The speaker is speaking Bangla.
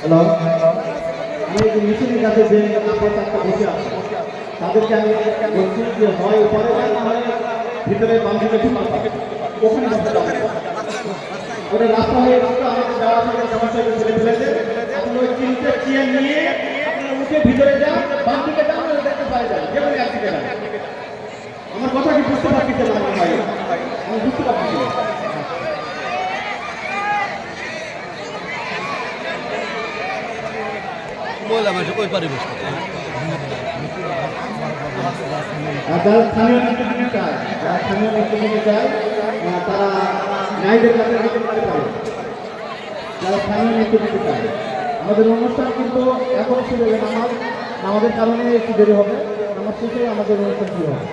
হ্যালো, আমি এই মিছিলের কাছে যে আপনার বসে আছে তাদেরকে আমি বলছি যে হয় উপরে যান না হয় ভিতরে বাম দিকে ওখানে বসতে যাবে ওটা রাস্তা হয়ে রাস্তা আমাদের যাওয়া থেকে সমস্যা ছেড়ে ফেলেছে। আপনি ওই তিনটে চেয়ার নিয়ে আপনারা উঠে ভিতরে যান, বাম দিকে যান না দেখতে পারে যান, যে কোনো একদিকে যান। আমার কথা কি বুঝতে পারছি না ভাই? আমি বুঝতে পারছি না। বললাম ওই পারে বসতে যারা স্থানীয় নেতৃত্ব চায়, যারা স্থানীয় নেতৃত্ব চায় তারা নাইদের কাছে যেতে পারে। যারা স্থানীয় নেতৃত্ব চায়, আমাদের অনুষ্ঠান কিন্তু এখন শুরু হবে। আমাদের কারণে একটু দেরি হবে, আমার শেষে আমাদের অনুষ্ঠান শুরু হবে।